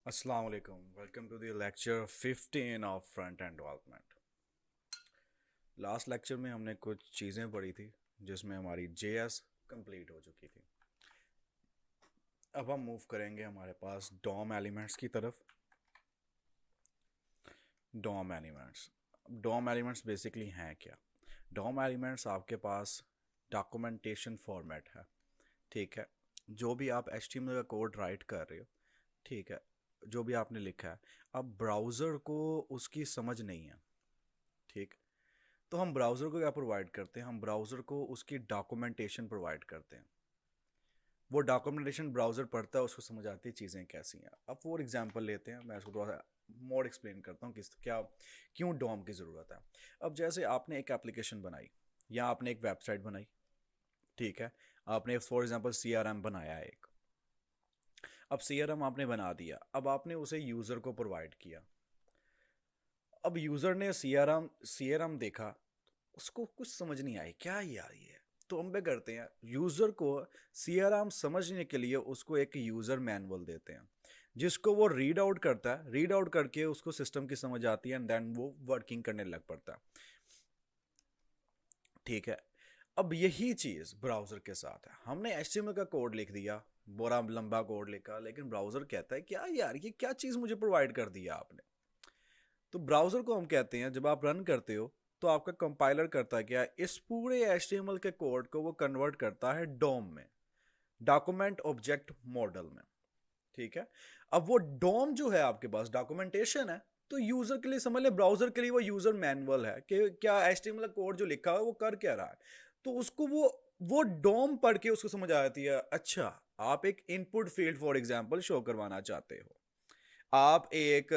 Assalamu alaikum. Welcome to the lecture 15 of front end development. Last lecture में हमने कुछ चीज़ें पढ़ी थी जिसमें हमारी JS कंप्लीट हो चुकी थी। अब हम मूव करेंगे हमारे पास DOM एलिमेंट्स की तरफ। DOM elements DOM elements basically हैं क्या? DOM एलिमेंट्स आपके पास डॉक्यूमेंटेशन फॉर्मेट है, ठीक है। जो भी आप HTML का कोड राइट कर रहे हो, ठीक है, जो भी आपने लिखा है, अब ब्राउज़र को उसकी समझ नहीं है, ठीक। तो हम ब्राउज़र को क्या प्रोवाइड करते हैं? हम ब्राउज़र को उसकी डॉक्यूमेंटेशन प्रोवाइड करते हैं। वो डॉक्यूमेंटेशन ब्राउज़र पढ़ता है, उसको समझ आती है चीज़ें कैसी हैं। अब फॉर एग्जांपल लेते हैं, मैं इसको थोड़ा सा मोड एक्सप्लेन करता हूँ किस क्या क्यों डॉम की ज़रूरत है। अब जैसे आपने एक एप्लीकेशन बनाई या आपने एक वेबसाइट बनाई, ठीक है। आपने फॉर एग्जांपल CRM बनाया है एक। अब CRM आपने बना दिया, अब आपने उसे यूज़र को प्रोवाइड किया। अब यूज़र ने CRM देखा, उसको कुछ समझ नहीं आई, क्या यार ये। तो हम क्या करते हैं, यूज़र को CRM समझने के लिए उसको एक यूज़र मैनुअल देते हैं, जिसको वो रीड आउट करता है। रीड आउट करके उसको सिस्टम की समझ आती है एंड देन वो वर्किंग करने लग पड़ता है, ठीक है। अब यही चीज़ ब्राउज़र के साथ है। हमने HTML का कोड लिख दिया, बड़ा लंबा कोड लिखा, लेकिन ब्राउज़र कहता है क्या यार ये क्या चीज़ मुझे प्रोवाइड कर दिया आपने। तो ब्राउज़र को हम कहते हैं, जब आप रन करते हो तो आपका कंपाइलर करता है क्या, इस पूरे HTML के कोड को वो कन्वर्ट करता है डोम में, डॉक्यूमेंट ऑब्जेक्ट मॉडल में, ठीक है। अब वो डोम जो है आपके पास डॉक्यूमेंटेशन है, तो यूजर के लिए समझ ले, ब्राउजर के लिए वो यूजर मैनुअल है कि क्या HTML कोड जो लिखा है वो कर क्या रहा है। तो उसको वो डोम पढ़ के उसको समझ आती है। अच्छा, आप एक input field for example show करवाना चाहते हो, आप एक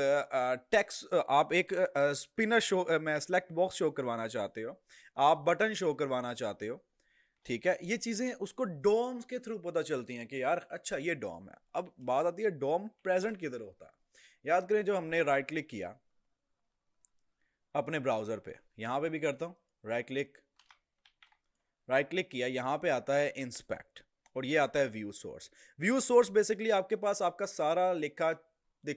टेक्स्ट, आप एक स्पिनर शो में सेलेक्ट बॉक्स शो करवाना चाहते हो, आप बटन शो करवाना चाहते हो, ठीक है। ये चीजें उसको डोम के थ्रू पता चलती हैं कि यार अच्छा ये डोम है। अब बात आती है डोम प्रेजेंट किधर होता है। याद करें, जो हमने राइट क्लिक किया अपने ब्राउजर पे, यहां पे भी करता हूं राइट क्लिक किया, यहां पे आता है इंस्पेक्ट और ये आता है view source. View source basically आपके पास आपका सारा लिखा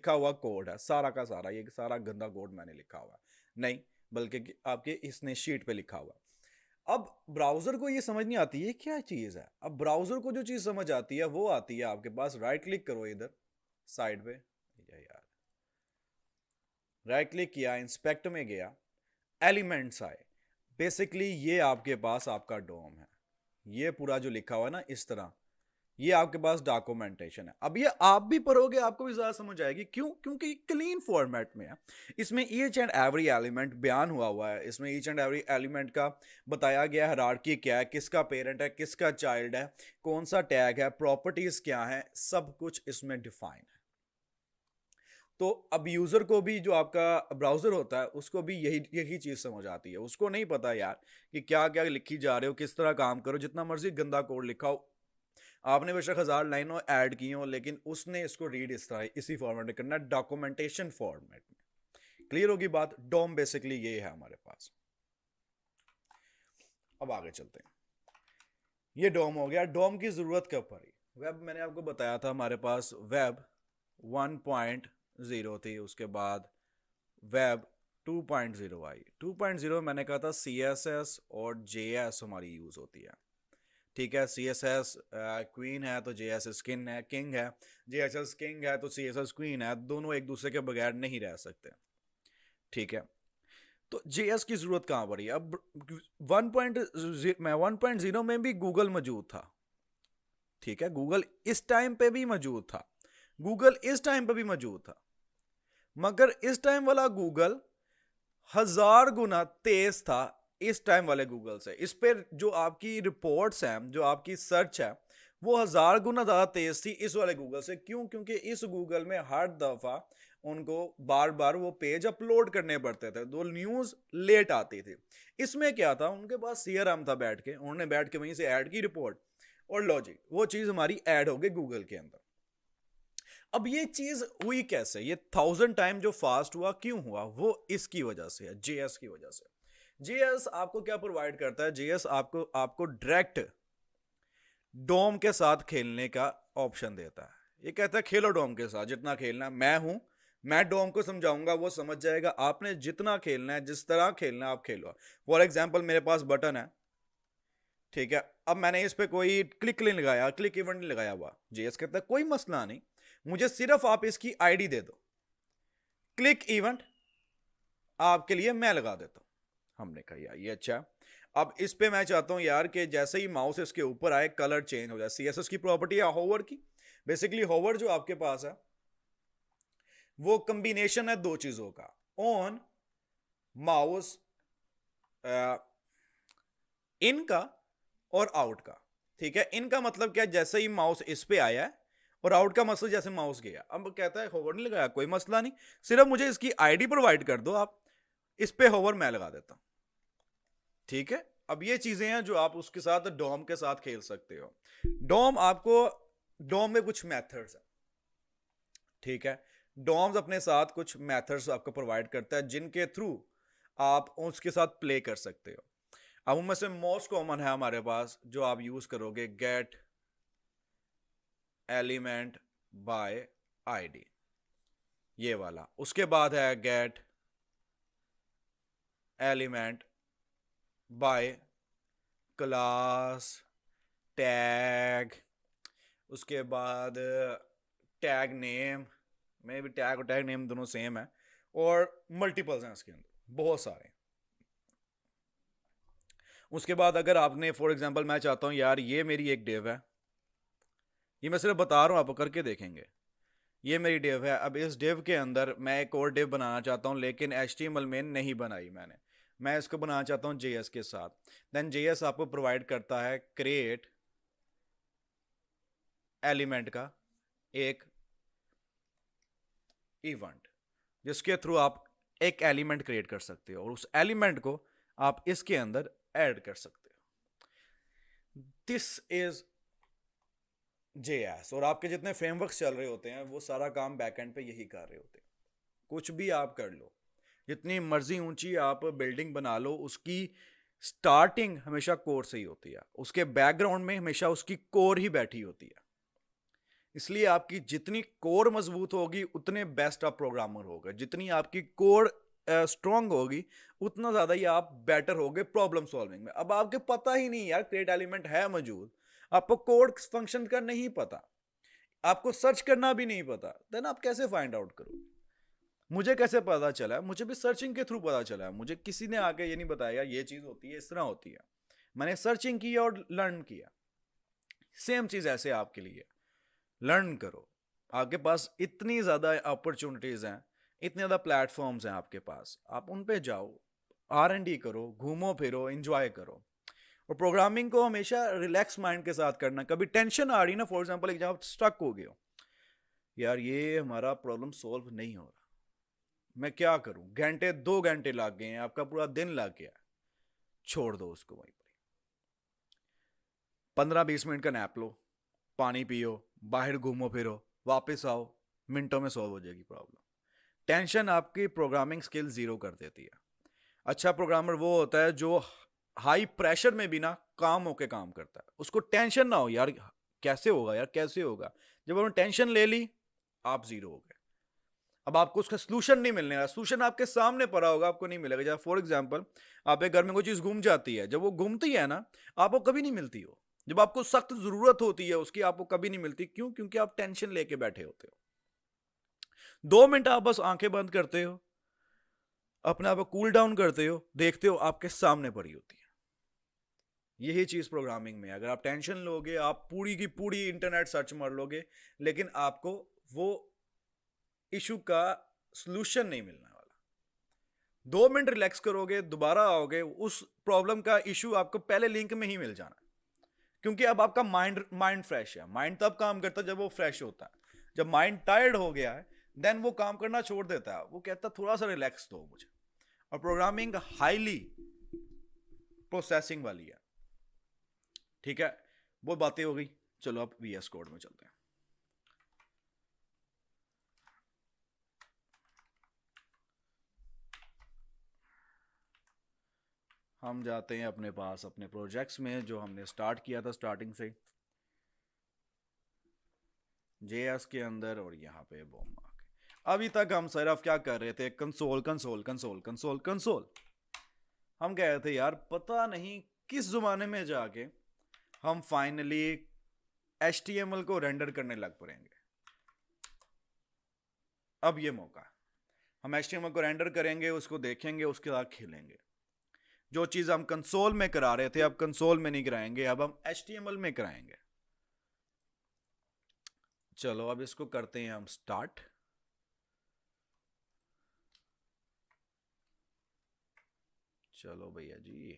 हुआ कोड है, सारा का सारा, ये सारा गंदा कोड मैंने लिखा हुआ है नहीं, बल्कि आपके इसने शीट पे लिखा हुआ। अब ब्राउजर को ये समझ नहीं आती है क्या चीज है। अब ब्राउजर को जो चीज समझ आती है वो आती है आपके पास, राइट क्लिक करो इधर साइड पे, यार राइट क्लिक किया, इंस्पेक्ट में गया, एलिमेंट्स आए। बेसिकली ये आपके पास आपका डोम है। ये पूरा जो लिखा हुआ है ना इस तरह, ये आपके पास डॉक्यूमेंटेशन है। अब ये आप भी पढ़ोगे आपको भी ज्यादा समझ आएगी, क्यों? क्योंकि क्लीन फॉर्मेट में है। इसमें ईच एंड एवरी एलिमेंट बयान हुआ है। इसमें ईच एंड एवरी एलिमेंट का बताया गया है, हायरार्की क्या है, किसका पेरेंट है, किसका चाइल्ड है, कौन सा टैग है, प्रॉपर्टीज क्या है, सब कुछ इसमें डिफाइन है। तो अब यूजर को भी, जो आपका ब्राउजर होता है, उसको भी यही यही चीज समझ आती है। उसको नहीं पता यार कि क्या क्या लिखी जा रहे हो, किस तरह काम करो, जितना मर्जी गंदा कोड लिखा हो, आपने बेशक 1000 लाइनों ऐड की हो, लेकिन उसने इसको रीड इस तरह इसी फॉर्मेट में करना है, डॉक्यूमेंटेशन फॉर्मेट में। क्लियर होगी बात? डोम बेसिकली ये है हमारे पास। अब आगे चलते हैं। ये डोम हो गया। डोम की जरूरत कब पड़ी? वेब, मैंने आपको बताया था हमारे पास वेब 1.0 थी, उसके बाद वेब 2.0 आई। 2.0 मैंने कहा था CSS और JS हमारी यूज होती है, ठीक है। CSS क्वीन है तो JS किंग है, JSS किंग है तो CSS क्वीन है, दोनों एक दूसरे के बगैर नहीं रह सकते, ठीक है। तो JS की जरूरत कहां पड़ी? अब 1.0 में भी गूगल मौजूद था, ठीक है। गूगल इस टाइम पे भी मौजूद था, गूगल इस टाइम पे भी मौजूद था, मगर इस टाइम वाला गूगल 1000 गुना तेज था इस टाइम वाले गूगल से। इस पर जो आपकी रिपोर्ट्स हैं, जो आपकी सर्च है, वो 1000 गुना ज्यादा तेज थी इस वाले गूगल से। क्यों? क्योंकि इस गूगल में हर दफा उनको बार बार वो पेज अपलोड करने पड़ते थे, तो न्यूज लेट आती थी। इसमें क्या था, उनके पास CRM था, बैठ के उन्होंने बैठ के वहीं से ऐड की रिपोर्ट, और लॉजिक वो चीज हमारी ऐड हो गई गूगल के अंदर। अब ये चीज हुई कैसे? ये 1000 टाइम जो फास्ट हुआ, क्यों हुआ? वो इसकी वजह से है, JS की वजह से। JS आपको क्या प्रोवाइड करता है? JS आपको डायरेक्ट डोम के साथ खेलने का ऑप्शन देता है। ये कहता है खेलो डोम के साथ जितना खेलना है, मैं हूं, मैं डोम को समझाऊंगा, वो समझ जाएगा। आपने जितना खेलना है, जिस तरह खेलना है आप खेलो। फॉर एग्जाम्पल मेरे पास बटन है, ठीक है, अब मैंने इस पे कोई क्लिक नहीं लगाया, क्लिक इवेंट नहीं लगाया हुआ, जेएस कहता है कोई मसला नहीं, मुझे सिर्फ आप इसकी आईडी दे दो, क्लिक इवेंट आपके लिए मैं लगा देता हूं। हमने कहा यार ये अच्छा है। अब इस पे मैं चाहता हूं यार कि जैसे ही माउस इसके ऊपर आए कलर चेंज हो जाए। सीएसएस की प्रॉपर्टी है होवर की। बेसिकली होवर जो आपके पास है वो कॉम्बिनेशन है दो चीजों का, ऑन माउस इन का और आउट का। ठीक है, इन का मतलब क्या, जैसे ही माउस इस पे आया है, और आउट का मतलब जैसे माउस गया। अब कहता है होवर नहीं लगाया, कोई मसला नहीं, सिर्फ मुझे इसकी आईडी प्रोवाइड कर दो आप, इस पे होवर मैं लगा देता हूं। ठीक है, अब ये चीजें हैं जो आप उसके साथ डोम के साथ खेल सकते हो। डोम आपको, डोम में कुछ मेथड्स है, ठीक है, डोम्स अपने साथ कुछ मेथड्स आपको प्रोवाइड करता है जिनके थ्रू आप उसके साथ प्ले कर सकते हो। अब उनमें से मोस्ट कॉमन है हमारे पास जो आप यूज करोगे, गेट एलिमेंट बाय आईडी, ये वाला। उसके बाद है gate element by class tag, उसके बाद टैग नेम, में भी टैग और टैग नेम दोनों सेम है, और मल्टीपल्स हैं इसके अंदर बहुत सारे। उसके बाद अगर आपने फॉर एग्जांपल, मैं चाहता हूं यार ये मेरी एक डिव है, ये मैं सिर्फ बता रहा हूं, आप करके देखेंगे, ये मेरी डिव है। अब इस डिव के अंदर मैं एक और डिव बनाना चाहता हूं, लेकिन HTML में नहीं बनाई मैंने, मैं इसको बनाना चाहता हूं JS के साथ। देन JS आपको प्रोवाइड करता है क्रिएट एलिमेंट का एक इवेंट, जिसके थ्रू आप एक एलिमेंट क्रिएट कर सकते हो और उस एलिमेंट को आप इसके अंदर ऐड कर सकते हो। This is JS। और आपके जितने फ्रेमवर्क्स चल रहे होते हैं वो सारा काम बैकएंड पे यही कर रहे होते हैं। कुछ भी आप कर लो, जितनी मर्जी ऊंची आप बिल्डिंग बना लो, उसकी स्टार्टिंग हमेशा कोर से ही होती है, उसके बैकग्राउंड में हमेशा उसकी कोर ही बैठी होती है। इसलिए आपकी जितनी कोर मजबूत होगी उतने बेस्ट आप प्रोग्रामर होगे, जितनी आपकी कोर स्ट्रांग होगी उतना ज्यादा ही आप बेटर होगे प्रॉब्लम सॉल्विंग में। अब आपके पता ही नहीं यार क्रिएट एलिमेंट है मौजूद, आपको कोड फंक्शन का नहीं पता, आपको सर्च करना भी नहीं पता, देन आप कैसे फाइंड आउट करोगे। मुझे कैसे पता चला है, मुझे भी सर्चिंग के थ्रू पता चला है, मुझे किसी ने आके ये नहीं बताया ये चीज होती है, इस तरह होती है, मैंने सर्चिंग की और लर्न किया। सेम चीज ऐसे आपके लिए, लर्न करो। आपके पास इतनी ज़्यादा अपॉर्चुनिटीज़ हैं, इतने ज़्यादा प्लेटफॉर्म्स हैं आपके पास, आप उन पे जाओ, R&D करो, घूमो फिरो, एंजॉय करो। और प्रोग्रामिंग को हमेशा रिलैक्स माइंड के साथ करना। कभी टेंशन आ रही ना, फॉर एग्जांपल एक जगह स्टक हो गए हो, यार ये हमारा प्रॉब्लम सॉल्व नहीं हो रहा, मैं क्या करूं, घंटे 2 घंटे लग गए हैं, आपका पूरा दिन लग गया, छोड़ दो उसको वहीं पर, 15-20 मिनट का नैप लो, पानी पियो, बाहर घूमो फिरो, वापस आओ, मिनटों में सॉल्व हो जाएगी प्रॉब्लम। टेंशन आपकी प्रोग्रामिंग स्किल जीरो कर देती है। अच्छा प्रोग्रामर वो होता है जो हाई प्रेशर में भी ना काम होके काम करता है, उसको टेंशन ना हो यार कैसे होगा, यार कैसे होगा। जब उन्होंने टेंशन ले ली, आप जीरो हो गए। अब आपको उसका सोल्यूशन नहीं मिलने वाला, सोल्यूशन आपके सामने पड़ा होगा, आपको नहीं मिलेगा। जब फॉर एग्जांपल आपके घर में कोई चीज घूम जाती है, जब वो घूमती है ना, आपको कभी नहीं मिलती हो। जब आपको सख्त जरूरत होती है उसकी, आपको कभी नहीं मिलती। क्यों? क्योंकि आप टेंशन लेके बैठे होते हो। 2 मिनट आप बस आंखें बंद करते हो, अपने आप को कूल डाउन करते हो, देखते हो आपके सामने पड़ी होती है। यही चीज प्रोग्रामिंग में, अगर आप टेंशन लोगे, आप पूरी की पूरी इंटरनेट सर्च मार लोगे, लेकिन आपको वो इशू का सलूशन नहीं मिलने वाला। 2 मिनट रिलैक्स करोगे, दोबारा आओगे, उस प्रॉब्लम का इशू आपको पहले लिंक में ही मिल जाना, क्योंकि अब आपका माइंड माइंड फ्रेश है। माइंड तब काम करता है जब वो फ्रेश होता है। जब माइंड टायर्ड हो गया है, देन वो काम करना छोड़ देता है, वो कहता है थोड़ा सा रिलैक्स दो मुझे। और प्रोग्रामिंग हाईली प्रोसेसिंग वाली है। ठीक है, वो बातें हो गई, चलो अब VS कोड में चलते हैं। हम जाते हैं अपने पास अपने प्रोजेक्ट्स में जो हमने स्टार्ट किया था स्टार्टिंग से। JS के अंदर और यहाँ पे बॉम आ गए। अभी तक हम सिर्फ क्या कर रहे थे, console console console console console. हम कह रहे थे यार पता नहीं किस ज़माने में जाके हम फाइनली HTML को रेंडर करने लग पड़ेंगे। अब ये मौका है, हम HTML को रेंडर करेंगे, उसको देखेंगे, उसके बाद खेलेंगे। जो चीज़ हम कंसोल में करा रहे थे अब कंसोल में नहीं कराएंगे, अब हम HTML में कराएंगे। चलो अब इसको करते हैं हम स्टार्ट। चलो भैया जी,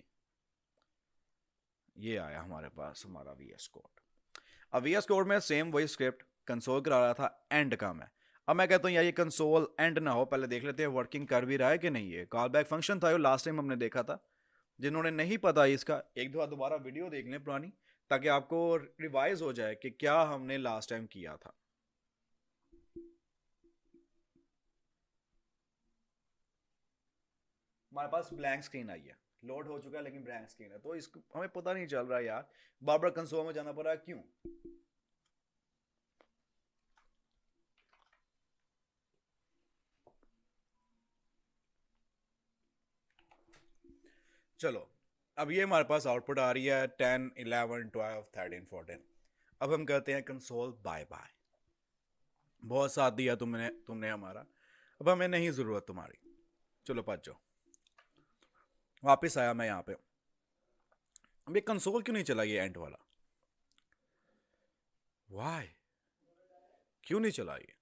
ये आया हमारे पास हमारा VS कोड। अब VS कोड में सेम वही स्क्रिप्ट कंसोल करा रहा था, एंड का मैं। अब मैं कहता हूँ यार ये कंसोल एंड ना हो, पहले देख लेते हैं वर्किंग कर भी रहा है कि नहीं। ये कॉल बैक फंक्शन था, लास्ट टाइम हमने देखा था। जिन्होंने नहीं पता इसका, एक दो दोबारा वीडियो देख लें पुरानी, ताकि आपको रिवाइज हो जाए कि क्या हमने लास्ट टाइम किया था। हमारे पास ब्लैंक स्क्रीन आई है, लोड हो चुका है लेकिन ब्लैंक स्क्रीन है, तो इसको हमें पता नहीं चल रहा यार, बार बार कंसोल में जाना पड़ रहा है, क्यों। चलो अब ये हमारे पास आउटपुट आ रही है 10 11 12 13 14। अब हम कहते हैं कंसोल बाय बाय, बहुत साथ दिया तुमने हमारा, अब हमें नहीं जरूरत तुम्हारी, चलो भज जाओ। वापस आया मैं यहाँ पे। अब ये कंसोल क्यों नहीं चला, ये एंड वाला, वाई क्यों नहीं चला ये?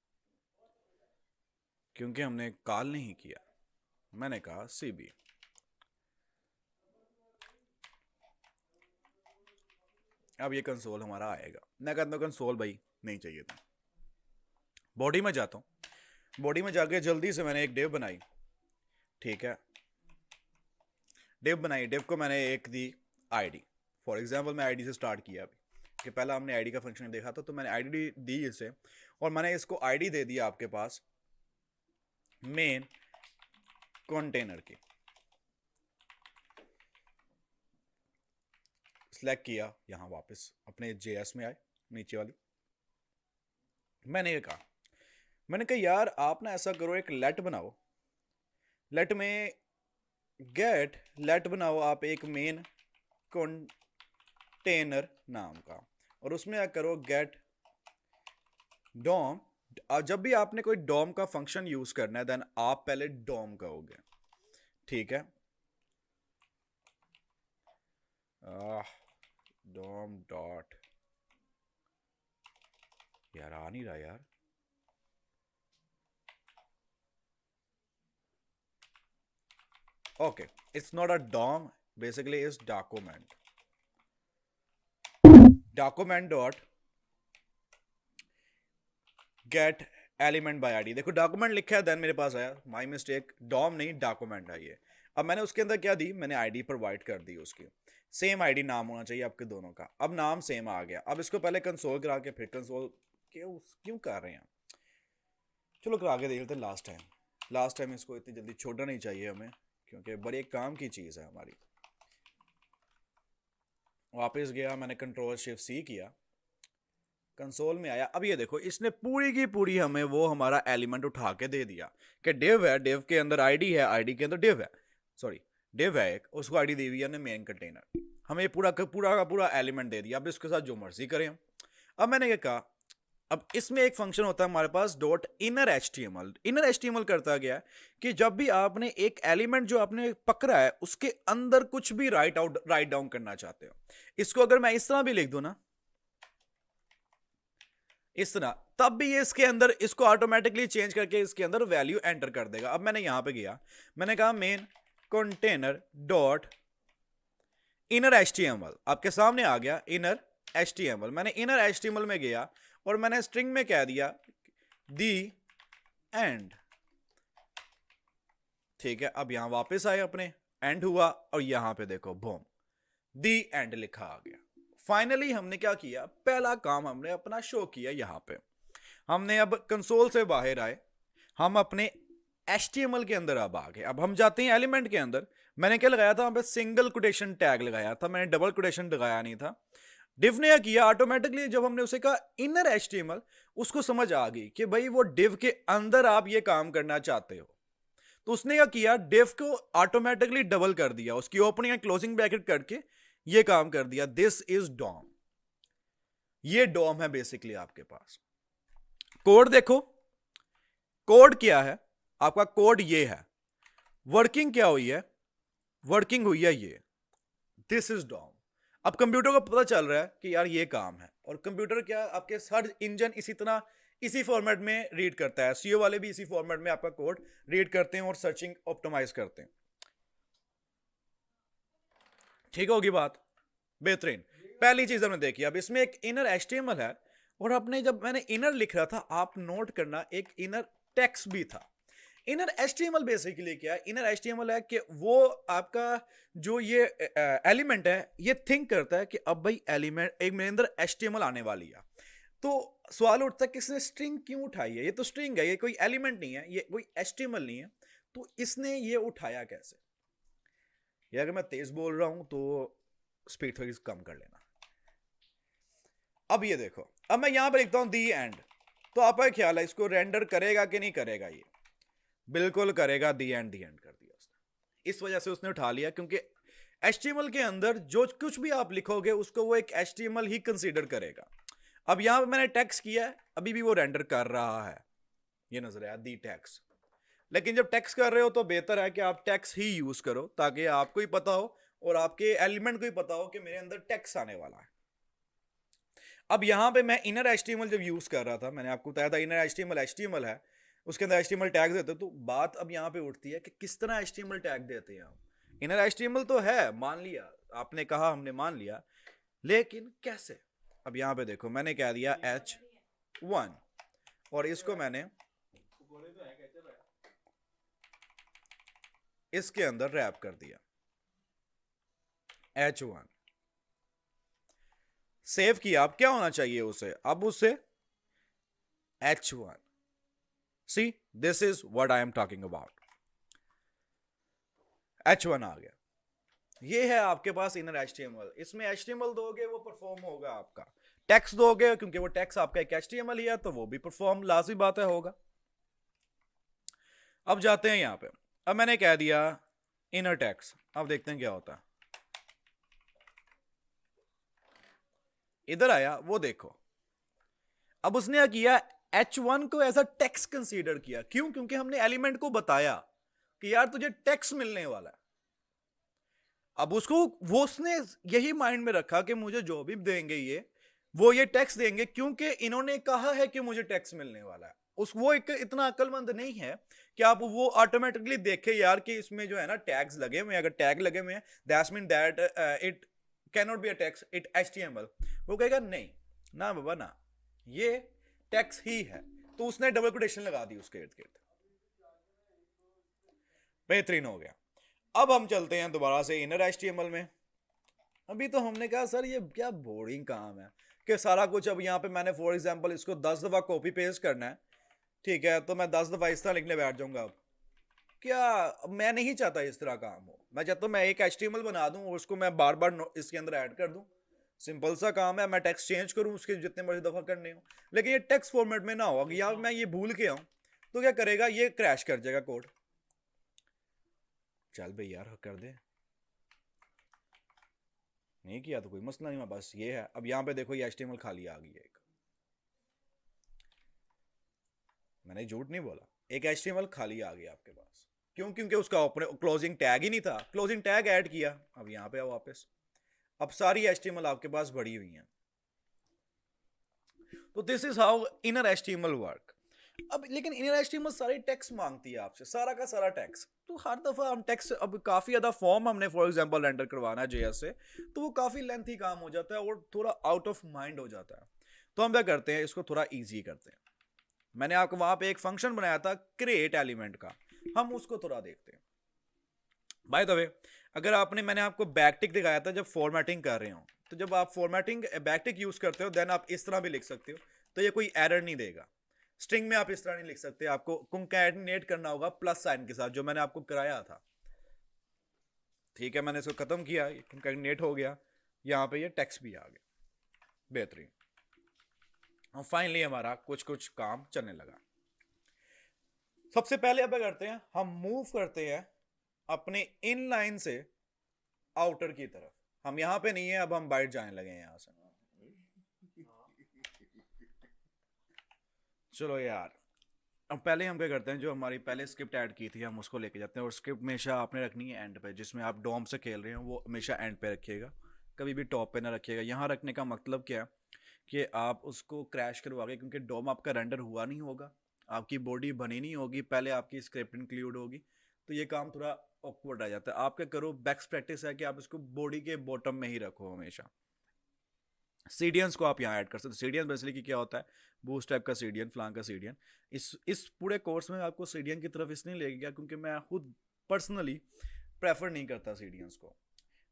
क्योंकि हमने कॉल नहीं किया। मैंने कहा CB, अब ये कंसोल हमारा आएगा। मैं कहता हूँ कंसोल भाई नहीं चाहिए था। बॉडी में जाता हूँ, बॉडी में जाके जल्दी से मैंने एक डिव बनाई, ठीक है। डिव बनाई, डिव को मैंने एक दी ID। फॉर एग्जाम्पल मैं ID से स्टार्ट किया अभी, कि पहला हमने ID का फंक्शन देखा था, तो मैंने ID दी इसे, और मैंने इसको ID दे दिया आपके पास मेन कंटेनर की। सेलेक्ट किया, यहाँ वापस अपने JS में आए नीचे वाली। मैंने ये कहा, मैंने कहा यार आप ना ऐसा करो, एक लेट बनाओ, लेट में गेट लेट बनाओ आप एक मेन कंटेनर नाम का, और उसमें क्या करो गेट डॉम। जब भी आपने कोई डॉम का फंक्शन यूज करना है देन आप पहले डॉम कहोगे, ठीक है। डॉम डॉट, यार आ नहीं रहा यार, okay, it's not a DOM, basically it's document dot get element by ID। देखो डॉक्यूमेंट लिखा है, देन मेरे पास आया, माई मिस्टेक, डॉम नहीं डॉक्यूमेंट आई है। अब मैंने उसके अंदर क्या दी, मैंने ID प्रोवाइड कर दी, उसकी सेम ID नाम होना चाहिए आपके दोनों का। अब नाम सेम आ गया, अब इसको पहले कंसोल करा के फिर कंसोल क्यों कर रहे हैं। चलो करा के देख लेते लास्ट टाइम इसको इतनी जल्दी छोड़ना नहीं चाहिए हमें, क्योंकि बड़े काम की चीज़ है हमारी। वापस गया, मैंने Ctrl+Shift+C किया, कंसोल में आया। अब ये देखो इसने पूरी की पूरी हमें वो हमारा एलिमेंट उठा के दे दिया कि डिव है, डिव के अंदर ID है, ID के अंदर डिव है, सॉरी डिव है एक, उसको ID दी हुई है मेन कंटेनर। हमें पूरा का पूरा एलिमेंट दे दिया, अब इसके साथ जो मर्जी करें हम। अब मैंने ये कहा, अब इसमें एक फंक्शन होता है हमारे पास dot inner HTML। Inner HTML करता गया कि जब भी आपने एक एलिमेंट जो आपने पकड़ा है उसके अंदर कुछ भी राइट डाउन करना चाहते हो, इसको अगर मैं इस तरह भी लिख दूं ना, इस तरह, तब भी ये इसके अंदर इसको ऑटोमेटिकली चेंज करके इसके अंदर वैल्यू एंटर कर देगा। अब मैंने यहां पे गया, मैंने कहा main container dot inner HTML, आपके सामने आ गया इनर HTML। मैंने इनर HTML में गया और मैंने स्ट्रिंग में कह दिया दी एंड, ठीक है। अब यहां वापस आए अपने, एंड हुआ और यहां पे देखो बूम दी एंड लिखा आ गया। फाइनली हमने क्या किया, पहला काम हमने अपना शो किया। यहां पे हमने अब कंसोल से बाहर आए, हम अपने HTML के अंदर अब आ गए। अब हम जाते हैं एलिमेंट के अंदर। मैंने क्या लगाया था, सिंगल कोटेशन टैग लगाया था, मैंने डबल कोटेशन लगाया नहीं था। डिव ने क्या किया, ऑटोमेटिकली जब हमने उसे कहा इनर एचटीएमएल, उसको समझ आ गई कि भाई वो डिव के अंदर आप ये काम करना चाहते हो। तो उसने क्या किया, डिव को ऑटोमेटिकली डबल कर दिया, उसकी ओपनिंग एंड क्लोजिंग ब्रैकेट करके ये काम कर दिया। This is DOM. ये डॉम है बेसिकली आपके पास। कोड देखो, कोड क्या है आपका, कोड ये है। वर्किंग क्या हुई है, वर्किंग हुई है ये, दिस इज डॉम। अब कंप्यूटर को पता चल रहा है कि यार ये काम है, और कंप्यूटर क्या आपके सर्च इंजन इसी तरह इसी फॉर्मेट में रीड करता है, सीओ वाले भी इसी फॉर्मेट में आपका कोड रीड करते हैं और सर्चिंग ऑप्टिमाइज करते हैं। ठीक होगी बात, बेहतरीन। पहली चीज हमने देखी। अब इसमें एक इनर एचटीएमएल है, और आपने जब मैंने इनर लिख रहा था, आप नोट करना एक इनर टेक्स्ट भी था। इनर एचटीएमएल बेसिकली क्या है, इनर एचटीएमएल है कि वो आपका जो ये एलिमेंट है, ये थिंक करता है कि अब भाई एलिमेंट एक मेरे अंदर एचटीएमएल आने वाली है। तो सवाल उठता है किसने स्ट्रिंग क्यों उठाई है, ये तो स्ट्रिंग है, ये कोई एलिमेंट नहीं है, ये कोई एचटीएमएल नहीं है, तो इसने ये उठाया कैसे। ये अगर मैं तेज बोल रहा हूं तो स्पीड थोड़ी कम कर लेना। अब ये देखो, अब मैं यहां पर लिखता हूं दी एंड, तो आपका ख्याल है इसको रेंडर करेगा कि नहीं करेगा, ये बिल्कुल करेगा। दी एंड कर दिया उसने, इस वजह से उसने उठा लिया, क्योंकि एचटीएमएल के अंदर जो कुछ भी आप लिखोगे उसको वो एक एचटीएमएल ही कंसीडर करेगा। अब यहां पर मैंने टेक्स्ट किया है, अभी भी वो रेंडर कर रहा है, ये नजर आया दी टेक्स्ट। लेकिन जब टेक्स्ट कर रहे हो तो बेहतर है कि आप टेक्स्ट ही यूज करो, ताकि आपको ही पता हो और आपके एलिमेंट को ही पता हो कि मेरे अंदर टेक्स्ट आने वाला है। अब यहां पे मैं इनर एचटीएमएल जब यूज कर रहा था, मैंने आपको बताया था इनर एचटीएमएल है, उसके अंदर एचटीएमएल टैग देते हो, तो बात अब यहां पे उठती है कि किस तरह एचटीएमएल टैग देते हैं हम। इनर एचटीएमएल तो है, मान लिया आपने कहा, हमने मान लिया, लेकिन कैसे। अब यहां पे देखो, मैंने कह दिया H1 और इसको मैंने इसके अंदर रैप कर दिया H1, सेव किया। अब क्या होना चाहिए उसे, अब उसे H1, see this is what I am talking about, H1 आ गया। ये है आपके पास इनर एचटीएमएल। इसमें एचटीएमएल दोगे वो परफॉर्म होगा आपका, टेक्स्ट दोगे क्योंकि वो टेक्स्ट आपका एक एचटीएमएल ही है, तो वो भी परफॉर्म लाजमी बात है होगा। अब जाते हैं यहां पे, अब मैंने कह दिया इनर टेक्स्ट, अब देखते हैं क्या होता है। इधर आया, वो देखो, अब उसने क्या किया, H1 को एज अ टेक्स्ट कंसीडर किया। क्यों, क्योंकि हमने एलिमेंट को बताया कि यार तुझे टेक्स्ट मिलने वाला है। अब उसको वो उसने यही माइंड में रखा कि मुझे जो भी देंगे ये, वो ये टेक्स्ट देंगे क्योंकि इन्होंने कहा है कि मुझे टेक्स्ट मिलने वाला है। उस वो एक इतना अक्लमंद नहीं है कि आप वो ऑटोमेटिकली देखे यार कि इसमें जो है ना टैग्स लगे हुए हैं, अगर टैग लगे हुए हैं that's mean that it can not be a text, it HTML. वो कहेगा नहीं ना बाबा ना, ये टेक्स्ट ही है, तो उसने डबल कोटेशन लगा दी उसके इर्द गिर्द। बेहतरीन हो गया। अब हम चलते हैं दोबारा से इनर एचटीएमएल में। अभी तो हमने कहा सर ये क्या बोरिंग काम है कि सारा कुछ, अब यहाँ पे मैंने फॉर एग्जांपल इसको 10 दफा कॉपी पेस्ट करना है, ठीक है, तो मैं 10 दफा इस तरह लिखने बैठ जाऊंगा। अब क्या, मैं नहीं चाहता इस तरह काम हो, मैं चाहता हूँ मैं एक एचटीएमएल बना दूं और उसको मैं बार बार इसके अंदर ऐड कर दूं। सिंपल सा काम है, मैं टेक्स्ट चेंज करूं उसके जितने मर्जी दफा करने हो, लेकिन ये टेक्स्ट फॉर्मेट में ना हो। या मैं ये भूल के आऊं तो क्या करेगा, ये क्रैश कर जाएगा कोड। चल भाई यार कर दे, नहीं किया तो कोई मसला नहीं, बस ये है। अब यहां पे देखो ये एचटीएमएल खाली आ गई है एक, मैंने झूठ नहीं बोला, एक एचटीएमएल खाली आ गया आपके पास। क्यों, क्योंकि उसका क्लोजिंग टैग ही नहीं था, क्लोजिंग टैग ऐड किया। अब यहां पे आओ वापस, अब सारी एचटीएमएल आपके पास भरी हुई हैं। तो this is how inner HTML work. अब लेकिन इनर एचटीएमएल सारी टेक्स्ट मांगती है आपसे, सारा का सारा टेक्स्ट। तो हर दफा हम टेक्स्ट, अब काफी ज्यादा फॉर्म हमने फॉर एग्जांपल रेंडर करवाना है जेएस से, तो वो काफी लेंथी काम हो जाता है और थोड़ा आउट ऑफ माइंड हो जाता है। तो हम क्या करते हैं, इसको थोड़ा इजी करते हैं। मैंने आपको वहां पे एक फंक्शन बनाया था क्रिएट एलिमेंट का, हम उसको थोड़ा देखते हैं। बाय द वे, अगर आपने, मैंने आपको बैकटिक दिखाया था जब फॉर्मेटिंग कर रहे हो, तो जब आप फॉर्मेटिंग बैकटिक यूज करते हो देन आप इस तरह भी लिख सकते हो, तो ये कोई एरर नहीं देगा। स्ट्रिंग में आप इस तरह नहीं लिख सकते, आपको कंकैटिनेट करना होगा प्लस साइन के साथ, जो मैंने आपको कराया था। ठीक है, मैंने इसको खत्म किया, कंकैटिनेट हो गया, यहाँ पे ये टेक्स्ट भी आ गया। बेहतरीन। और फाइनली हमारा कुछ कुछ काम चलने लगा। सबसे पहले अब क्या करते हैं, हम मूव करते हैं अपने इन लाइन से आउटर की तरफ। हम यहां पे नहीं है, अब हम बाइट जाने लगे हैं यहां से। चलो यार, अब पहले हम क्या करते हैं, जो हमारी पहले स्क्रिप्ट ऐड की थी हम उसको लेके जाते हैं। और स्क्रिप्ट हमेशा आपने रखनी है एंड पे, जिसमें आप डोम से खेल रहे हो वो हमेशा एंड पे रखिएगा, कभी भी टॉप पे ना रखिएगा। यहाँ रखने का मतलब क्या है कि आप उसको क्रैश करवाओगे, क्योंकि डोम आपका रेंडर हुआ नहीं होगा, आपकी बॉडी बनी नहीं होगी, पहले आपकी स्क्रिप्ट इंक्लूड होगी, तो ये काम थोड़ा ऑकवर्ड आ जाता है। आप क्या करो, बेस्ट प्रैक्टिस है कि आप इसको बॉडी के बॉटम में ही रखो हमेशा। सीडियंस को आप यहाँ ऐड कर सकते हो। सीडियन बेसिकली क्या होता है, बूस्ट टाइप का सीडियन, फ्लांग का सीडियन। इस पूरे कोर्स में आपको सीडियन की तरफ इसलिए ले गया क्योंकि मैं खुद पर्सनली प्रेफर नहीं करता सीडियंस को।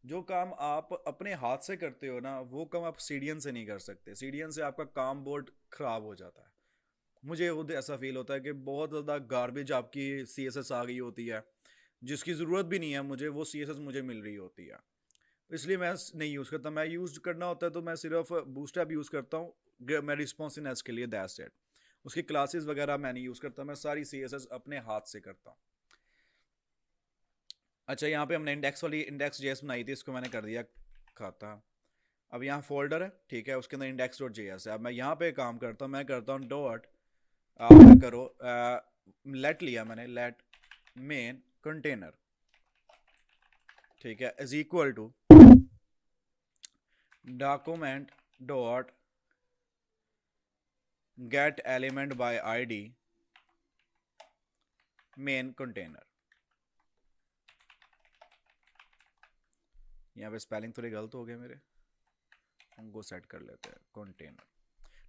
जो काम आप अपने हाथ से करते हो ना, वो काम आप सीडियन से नहीं कर सकते। सीडियन से आपका काम बोर्ड खराब हो जाता है। मुझे खुद ऐसा फील होता है कि बहुत ज़्यादा गार्बेज आपकी सी एस एस आ गई होती है, जिसकी ज़रूरत भी नहीं है मुझे, वो सी एस एस मुझे मिल रही होती है, इसलिए मैं नहीं यूज़ करता। मैं यूज़ करना होता है तो मैं सिर्फ बूस्टअप यूज़ करता हूँ मैं रिस्पॉन्सिवनेस के लिए, दैट्स इट। उसकी क्लासेस वगैरह मैं नहीं यूज़ करता, मैं सारी सी एस एस अपने हाथ से करता हूँ। अच्छा, यहाँ पे हमने इंडेक्स वाली इंडेक्स जेएस बनाई थी, इसको मैंने कर दिया खाता। अब यहाँ फोल्डर है, ठीक है, उसके अंदर इंडेक्स डॉट जेएस है। अब मैं यहाँ पे काम करता हूँ, मैं करता हूँ डॉट, आप करो लेट लिया मैंने, लेट मेन कंटेनर, ठीक है, is equal to document dot get element by ID main container. यहाँ पे स्पेलिंग थोड़ी गलत हो गए मेरे, उनको सेट कर लेते हैं कंटेनर,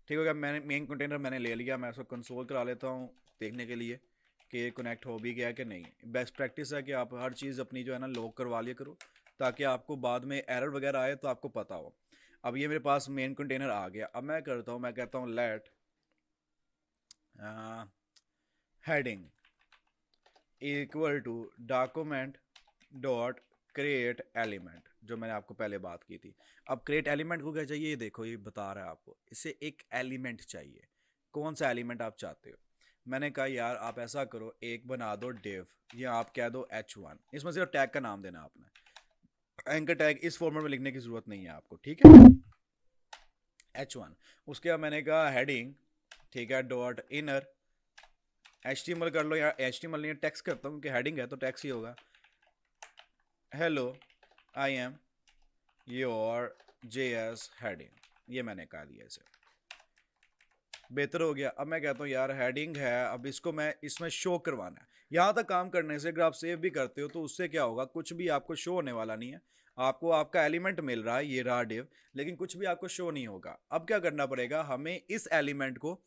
ठीक हो गया। मैंने मेन कंटेनर मैंने ले लिया, मैं उसको कंसोल करा लेता हूँ देखने के लिए कि ये कनेक्ट हो भी गया कि नहीं। बेस्ट प्रैक्टिस है कि आप हर चीज़ अपनी जो है ना लॉक करवा लिया करो, ताकि आपको बाद में एरर वगैरह आए तो आपको पता हो। अब ये मेरे पास मेन कंटेनर आ गया। अब मैं करता हूँ, मैं कहता हूँ let heading equal to document dot create element, जो मैंने आपको पहले बात की थी। अब क्रिएट एलिमेंट को क्या चाहिए, ये देखो, ये बता रहा है आपको, इसे एक एलिमेंट चाहिए। कौन सा एलिमेंट आप चाहते हो? मैंने कहा यार आप ऐसा करो, एक बना दो डिव, या आप कह दो h1, इसमें सिर्फ टैग का नाम देना आपने। एंकर टैग इस फॉर्मेट में लिखने की जरूरत नहीं है आपको, ठीक है, h1। उसके बाद मैंने कहा हेडिंग, ठीक है, डॉट इनर HTML कर लो, या HTML नहीं टेक्स्ट करता हूँ क्योंकि हेडिंग है तो टेक्स्ट ही होगा। Hello I am your JS heading, ये मैंने कहा दिया इसे, बेहतर हो गया। अब मैं कहता हूँ यार हेडिंग है, अब इसको मैं इसमें शो करवाना है। यहाँ तक काम करने से अगर आप सेव भी करते हो तो उससे क्या होगा, कुछ भी आपको शो होने वाला नहीं है। आपको आपका एलिमेंट मिल रहा है, ये रहा डिव, लेकिन कुछ भी आपको शो नहीं होगा। अब क्या करना पड़ेगा, हमें इस एलिमेंट को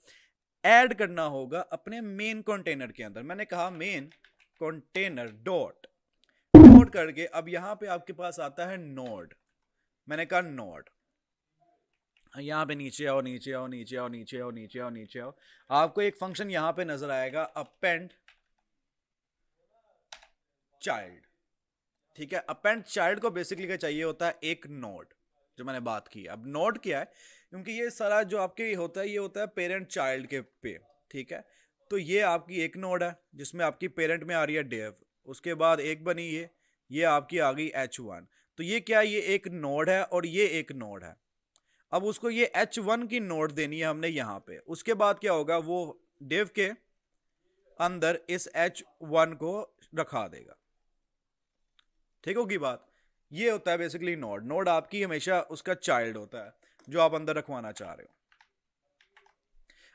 ऐड करना होगा अपने मेन कंटेनर के अंदर। मैंने कहा मेन कंटेनर डॉट नोड करके, अब यहां पे आपके पास आता है नोड, मैंने कहा नोड, यहां पे नीचे आओ नीचे आओ नीचे आओ नीचे आओ नीचे आओ नीचे आओ, आपको एक फंक्शन यहां पे नजर आएगा अपेंड चाइल्ड, ठीक है। अपेंड चाइल्ड को बेसिकली क्या चाहिए होता है, एक नोड, जो मैंने बात की। अब नोड क्या है, क्योंकि ये सारा जो आपके होता है ये होता है पेरेंट चाइल्ड के पे, ठीक है। तो ये आपकी एक नोड है जिसमें आपकी पेरेंट में आ रही है डेव, उसके बाद एक बनी ये आपकी आ गई h1। तो ये क्या है, ये एक नोड है और ये एक नोड है। अब उसको ये h1 की नोड देनी है हमने यहाँ पे। उसके बाद क्या होगा, वो डेव के अंदर इस h1 को रखा देगा, ठीक होगी बात। ये होता है बेसिकली नोड। नोड आपकी हमेशा उसका चाइल्ड होता है जो आप अंदर रखवाना चाह रहे हो।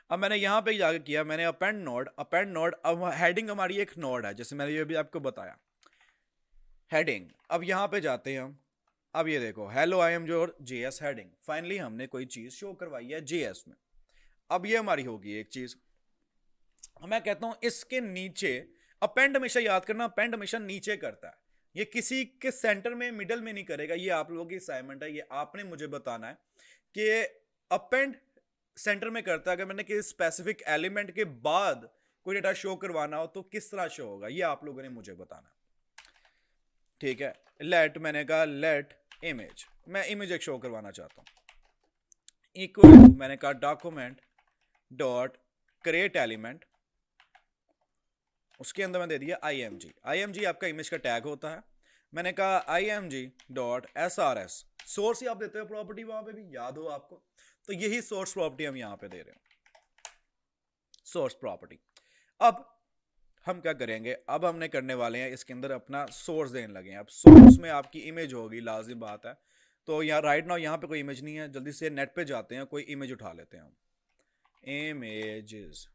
अब मैंने यहां पे जाके किया, मैंने अपेंड नोड, अपेंड नोड, अब हेडिंग हमारी एक नोड है जैसे मैंने ये भी आपको बताया, हेडिंग। अब यहां पे जाते हैं हम, अब ये देखो hello I am your JS heading, finally हमने कोई चीज शो करवाई है JS में। अब ये हमारी होगी एक चीज, मैं कहता हूं इसके नीचे अपेंड हमेशा याद करना, अपेंड हमेशा नीचे करता है, ये किसी के सेंटर में मिडल में नहीं करेगा। ये आप लोगों की असाइनमेंट है, ये आपने मुझे बताना है कि अपेंड सेंटर में करता है। अगर मैंने किसी स्पेसिफिक एलिमेंट के बाद कोई डेटा शो करवाना हो तो किस तरह शो होगा, ये आप लोगों ने मुझे बताना, ठीक है। लेट, मैंने कहा लेट इमेज, मैं इमेज एक शो करवाना चाहता हूं, इक्वल टू मैंने कहा डॉक्यूमेंट डॉट क्रिएट एलिमेंट, उसके अंदर मैंने दे दिया IMG। IMG आपका इमेज का टैग होता है। मैंने कहा IMG डॉट SRS, सोर्स ही आप देते हो प्रॉपर्टी, वहां पे भी याद हो आपको, तो यही सोर्स प्रॉपर्टी हम यहां पे दे रहे हैं, सोर्स प्रॉपर्टी। अब हम क्या करेंगे, अब हमने करने वाले हैं इसके अंदर अपना सोर्स देने लगे हैं। अब सोर्स में आपकी इमेज होगी, लाजिम बात है। तो यहाँ राइट नाउ यहाँ पे कोई इमेज नहीं है, जल्दी से नेट पे जाते हैं, कोई इमेज उठा लेते हैं हम। इमेजेस,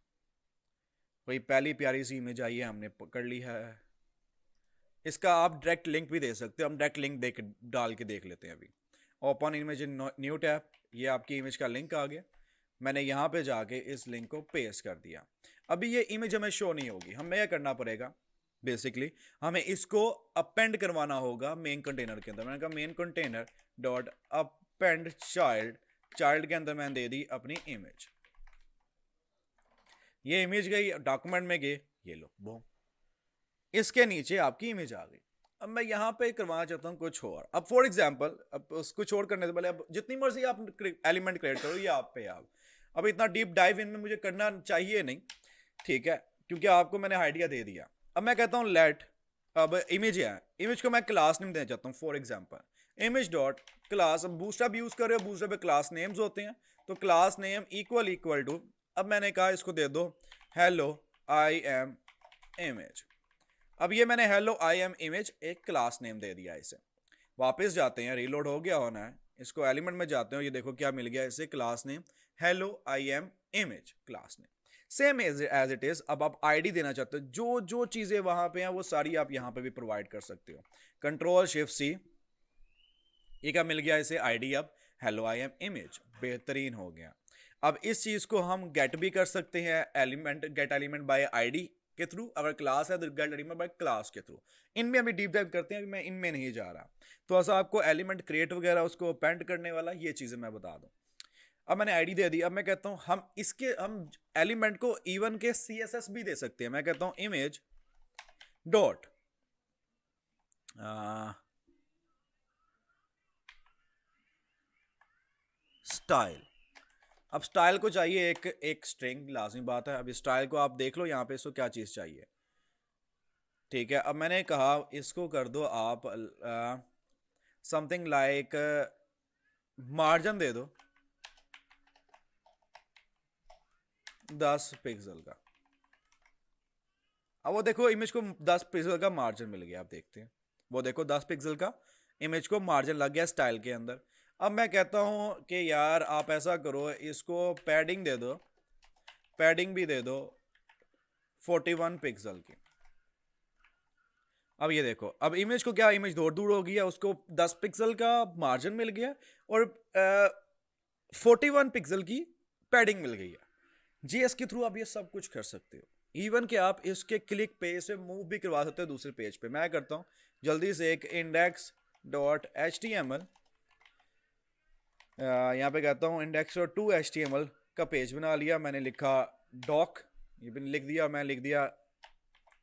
कोई पहली प्यारी सी इमेज आई है, हमने पकड़ ली है। इसका आप डायरेक्ट लिंक भी दे सकते हो, हम डायरेक्ट लिंक देख डाल के देख लेते हैं अभी। Open image in new tab, ये आपकी इमेज का लिंक आ गया। मैंने यहाँ पे जाके इस लिंक को पेस्ट कर दिया। अभी ये इमेज हमें शो नहीं होगी, हमें यह करना पड़ेगा बेसिकली, हमें इसको अपेंड करवाना होगा मेन कंटेनर के अंदर। मैंने कहा main container dot append child, child के अंदर मैंने दे दी अपनी इमेज। ये इमेज गई डॉक्यूमेंट में गई, ये लो बो, इसके नीचे आपकी इमेज आ गई। अब मैं यहाँ पे करवाना चाहता हूँ कुछ और। अब फॉर एग्जांपल, अब उसको छोड़ करने से पहले अब जितनी मर्जी आप एलिमेंट क्रिएट करो, ये आप पे आप, अब इतना डीप डाइव इनमें मुझे करना चाहिए नहीं, ठीक है, क्योंकि आपको मैंने आइडिया दे दिया। अब मैं कहता हूँ लेट, अब इमेज है, इमेज को मैं क्लास नेम देना चाहता हूँ। For example image dot class, अब बूस्टअप यूज कर रहे हो, बूस्टअप पे क्लास नेम्स होते हैं, तो class name equal equal to, अब मैंने कहा इसको दे दो हेलो आई एम इमेज। अब ये मैंने हेलो आई एम इमेज एक क्लास नेम दे दिया इसे। वापस जाते हैं, रीलोड हो गया होना है, इसको एलिमेंट में जाते हैं, ये देखो क्या मिल गया इसे, class name hello I am image class name, same as it is. अब आप आईडी देना चाहते हो, जो जो चीजें वहां पे हैं वो सारी आप यहां पे भी प्रोवाइड कर सकते हो। कंट्रोल शिफ्ट सी, ये क्या मिल गया इसे आईडी, अब हेलो आई एम इमेज, बेहतरीन हो गया। अब इस चीज को हम गेट भी कर सकते हैं, element gate element by ID के थ्रू, अगर क्लास है तो गेट एलिमेंट बाय क्लास के थ्रू। इनमें अभी डीप डाइव करते हैं, मैं इनमें नहीं जा रहा। तो ऐसा आपको एलिमेंट क्रिएट वगैरह उसको अपेंड करने वाला ये चीजें मैं बता दूं। अब मैंने आईडी दे दी, अब मैं कहता हूं हम एलिमेंट को इवन के CSS भी दे सकते हैं। मैं कहता हूं इमेज डॉट स्टाइल। अब स्टाइल को चाहिए एक एक स्ट्रिंग, लाजमी बात है। अब स्टाइल को आप देख लो यहाँ पे, इसको क्या चीज चाहिए, ठीक है। अब मैंने कहा इसको कर दो आप समथिंग लाइक मार्जिन दे दो 10 पिक्सल का। अब वो देखो इमेज को 10 पिक्सल का मार्जिन मिल गया, आप देखते हैं वो देखो 10 पिक्सल का इमेज को मार्जिन लग गया स्टाइल के अंदर। अब मैं कहता हूं कि यार आप ऐसा करो, इसको पैडिंग दे दो, पैडिंग भी दे दो 41 पिक्सल की। अब ये देखो, अब इमेज को क्या, इमेज दूर दूर हो गया, उसको 10 पिक्सल का मार्जिन मिल गया और 41 पिक्सल की पैडिंग मिल गई है। जीएस के थ्रू आप ये सब कुछ कर सकते हो, इवन कि आप इसके क्लिक पे से मूव भी करवा सकते हो दूसरे पेज पे। मैं करता हूँ जल्दी से एक index dot H T M L, यहाँ पे कहता हूँ index dot two H T M L का पेज बना लिया। मैंने लिखा डॉक, ये भी लिख दिया, मैं लिख दिया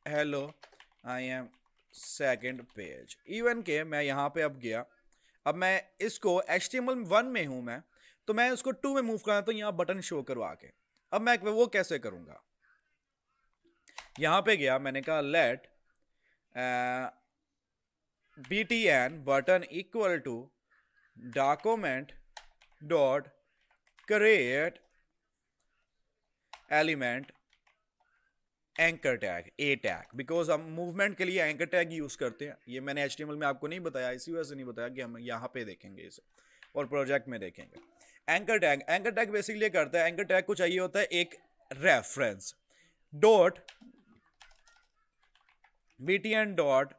hello I M second page. Even के मैं यहाँ पे अब गया, अब मैं इसको HTML1 में हूं मैं, तो मैं उसको 2 में मूव करना, तो यहाँ बटन शो करवा के। अब मैं वो कैसे करूंगा, यहाँ पे गया, मैंने कहा let btn button equal to document dot create element anchor tag, A tag, because हम मूवमेंट के लिए एंकर टैग यूज करते हैं। ये मैंने HTML में आपको नहीं बताया, इसी वजह से नहीं बताया कि हम यहाँ पे देखेंगे इसे और प्रोजेक्ट में देखेंगे। Anchor tag, anchor tag basically करता है, एंकर टैग को चाहिए होता है एक रेफरेंस डॉट btn डॉट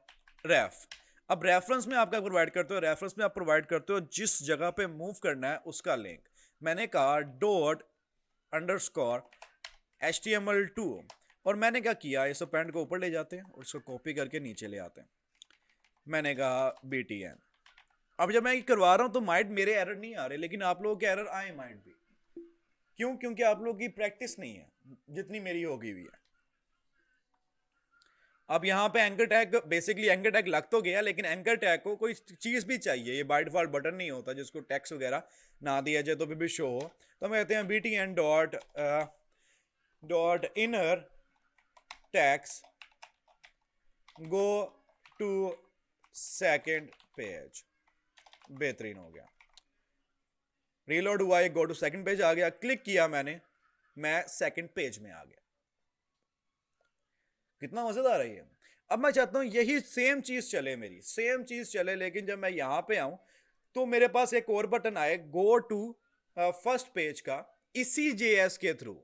रेफ। अब रेफरेंस में आपका प्रोवाइड करते हो, रेफरेंस में आप प्रोवाइड करते हो जिस जगह पे मूव करना है उसका लिंक। मैंने कहा डॉट अंडरस्कोर HTML2, और मैंने क्या किया, इस पेंट को ऊपर ले जाते हैं और इसको कॉपी करके नीचे ले आते हैं। मैंने कहा btn। अब जब मैं ये करवा रहा हूं तो माइट मेरे एरर नहीं आ रहे, लेकिन आप लोगों के एरर आए माइट भी। क्यों? क्योंकि आप लोगों की प्रैक्टिस नहीं है जितनी मेरी होगी हुई है। अब यहाँ पे anchor tag, basically anchor tag लग तो गया, लेकिन एंकर टैग को कोई चीज भी चाहिए, ये बाय डिफॉल्ट बटन नहीं होता जिसको टेक्स्ट वगैरह ना दिया जाए तो भी शो हो। तो हम कहते हैं btn dot inner text go to second page. बेहतरीन हो गया, रीलोड हुआ, एक गो टू सेकंड पेज आ गया, क्लिक किया मैंने, मैं सेकंड पेज में आ गया। कितना मजेदार है ये। अब मैं चाहता हूं यही सेम चीज चले, मेरी सेम चीज चले, लेकिन जब मैं यहां पे आऊं तो मेरे पास एक और बटन आए, गो टू फर्स्ट पेज का, इसी जेएस के थ्रू।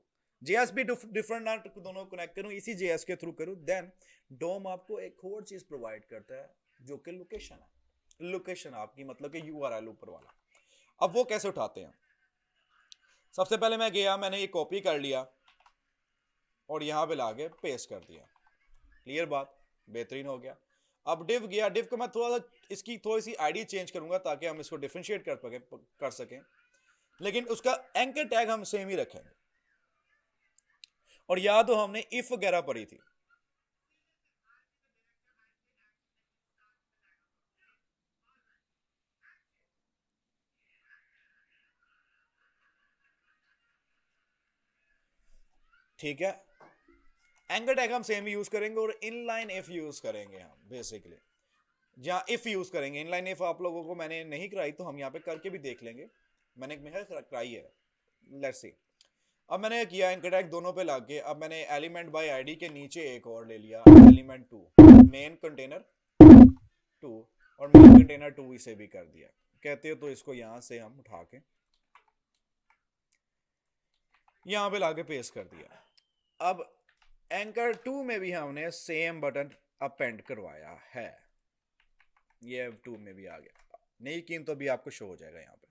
जेएस भी डिफरेंट ना दोनों कनेक्ट करूं, इसी जेएस के थ्रू करूं, देन डोम आपको एक और चीज प्रोवाइड करता है जो कि लोकेशन है। लोकेशन आपकी मतलब कि यूआरएल ऊपर वाला। अब वो कैसे उठाते हैं? सबसे पहले मैं गया, मैंने ये कॉपी कर लिया और यहां पे लाके पेस्ट कर दिया। क्लियर बात, बेहतरीन हो गया। अब डिव गया, डिव को मैं थोड़ा सा इसकी थोड़ी सी आईडी चेंज करूंगा ताकि हम इसको डिफरेंशिएट कर सकें, लेकिन उसका एंकर टैग हम सेम ही रखेंगे। और या तो हमने इफ वगैरह पढ़ी थी, ठीक है। एंकर टैग हम सेम यूज करेंगे और इनलाइन इफ यूज करेंगे हम बेसिकली, जहां इफ यूज करेंगे। इनलाइन इफ आप लोगों को मैंने नहीं कराई तो हम यहाँ पे करके भी देख लेंगे, मैंने कराई है, लेट्स सी। अब मैंने किया एंकर टैग दोनों पे लाके, अब मैंने एलिमेंट बाय आईडी के नीचे एक और ले लिया, एलिमेंट 2, मेन कंटेनर 2, और मेन कंटेनर 2 इसे भी कर दिया। कहते हो तो इसको यहां से हम उठा के यहां पे लाके पेस्ट कर दिया। अब एंकर 2 में भी हमने सेम बटन अपेंड करवाया है, ये 2 में भी आ गया। नहीं की तो भी आपको शो हो जाएगा यहाँ पे।